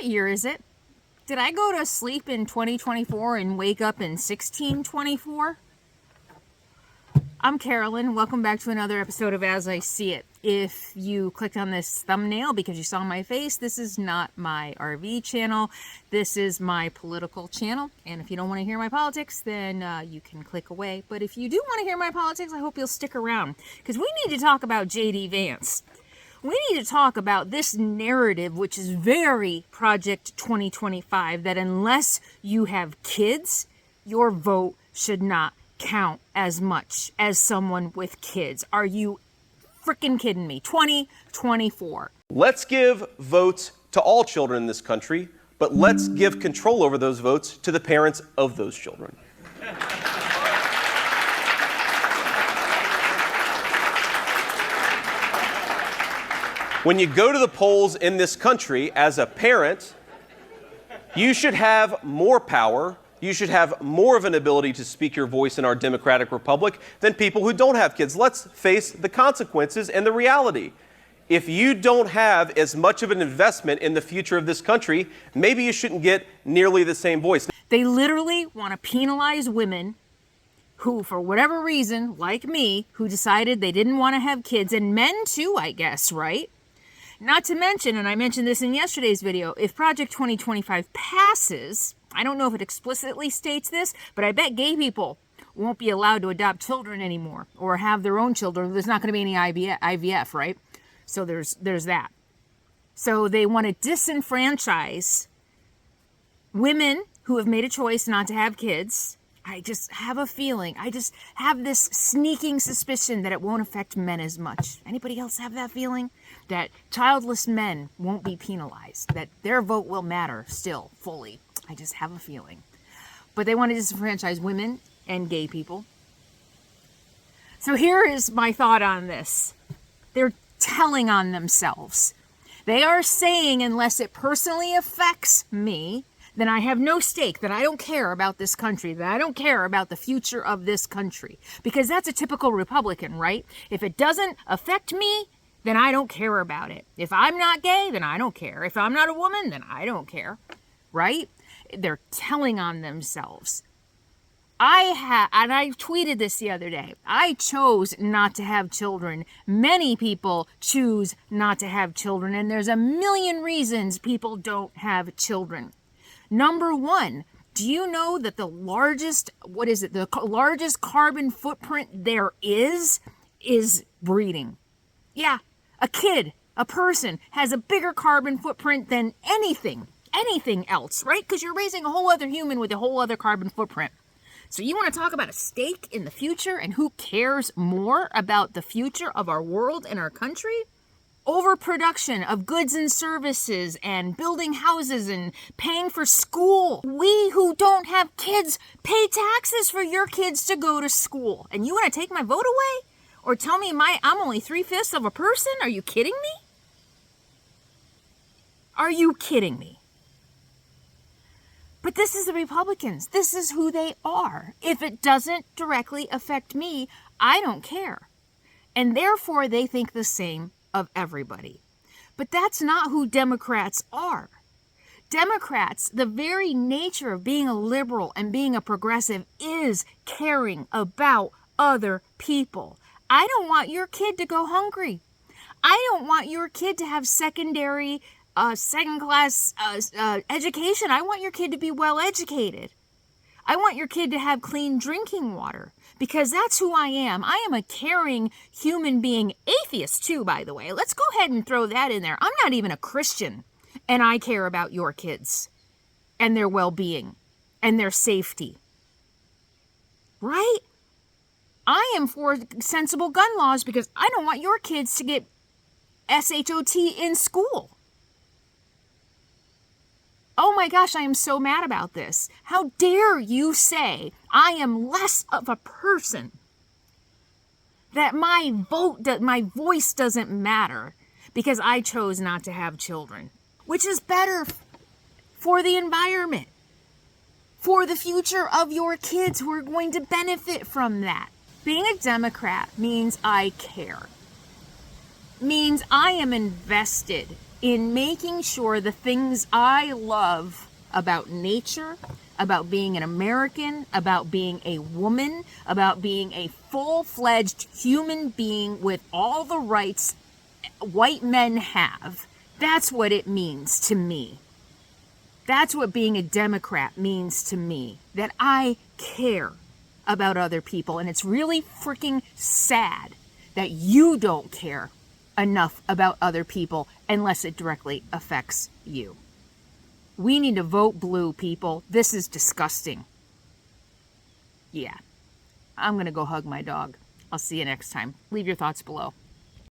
year is it? Did I go to sleep in 2024 and wake up in 1624? I'm Carolyn. Welcome back to another episode of As I See It. If you clicked on this thumbnail because you saw my face, this is not my RV channel. This is my political channel. And if you don't want to hear my politics, then you can click away. But if you do want to hear my politics, I hope you'll stick around. Because we need to talk about J.D. Vance. We need to talk about this narrative, which is very Project 2025, that unless you have kids, your vote should not count as much as someone with kids. Are you freaking kidding me? 2024. Let's give votes to all children in this country, but let's give control over those votes to the parents of those children. When you go to the polls in this country as a parent, you should have more power. You should have more of an ability to speak your voice in our democratic republic than people who don't have kids. Let's face the consequences and the reality. If you don't have as much of an investment in the future of this country, maybe you shouldn't get nearly the same voice. They literally want to penalize women who, for whatever reason, like me, who decided they didn't want to have kids, and men too, I guess, right? Not to mention, and I mentioned this in yesterday's video, if Project 2025 passes, I don't know if it explicitly states this, but I bet gay people won't be allowed to adopt children anymore or have their own children. There's not going to be any IVF, right? So there's that. So they want to disenfranchise women who have made a choice not to have kids. I just have a feeling, I just have this sneaking suspicion that it won't affect men as much. Anybody else have that feeling? That childless men won't be penalized, that their vote will matter still fully. I just have a feeling. But they want to disenfranchise women and gay people. So here is my thought on this. They're telling on themselves. They are saying, unless it personally affects me, then I have no stake, that I don't care about this country, that I don't care about the future of this country. Because that's a typical Republican, right? If it doesn't affect me, then I don't care about it. If I'm not gay, then I don't care. If I'm not a woman, then I don't care, right? They're telling on themselves. And I tweeted this the other day. I chose not to have children. Many people choose not to have children, and there's a million reasons people don't have children. Number one, do you know that the largest carbon footprint there is breeding? Yeah, a person has a bigger carbon footprint than anything else, right? Because you're raising a whole other human with a whole other carbon footprint. So you want to talk about a stake in the future and who cares more about the future of our world and our country? Overproduction of goods and services and building houses and paying for school. We who don't have kids pay taxes for your kids to go to school. And you want to take my vote away? Or tell me I'm only 3/5 of a person? Are you kidding me? Are you kidding me? But this is the Republicans. This is who they are. If it doesn't directly affect me, I don't care. And therefore they think the same of everybody. But that's not who Democrats are. Democrats, the very nature of being a liberal and being a progressive is caring about other people. I don't want your kid to go hungry. I don't want your kid to have second-class education. I want your kid to be well educated. I want your kid to have clean drinking water, because that's who I am. I am a caring human being, atheist too, by the way. Let's go ahead and throw that in there. I'm not even a Christian, and I care about your kids and their well-being and their safety. Right? I am for sensible gun laws because I don't want your kids to get SHOT in school. Oh my gosh, I am so mad about this. How dare you say I am less of a person, that my voice doesn't matter because I chose not to have children, which is better for the environment, for the future of your kids who are going to benefit from that. Being a Democrat means I care, means I am invested in making sure the things I love about nature, about being an American, about being a woman, about being a full-fledged human being with all the rights white men have. That's what it means to me. That's what being a Democrat means to me, that I care about other people. And it's really freaking sad that you don't care enough about other people unless it directly affects you. We need to vote blue, people. This is disgusting. Yeah, I'm going to go hug my dog. I'll see you next time. Leave your thoughts below.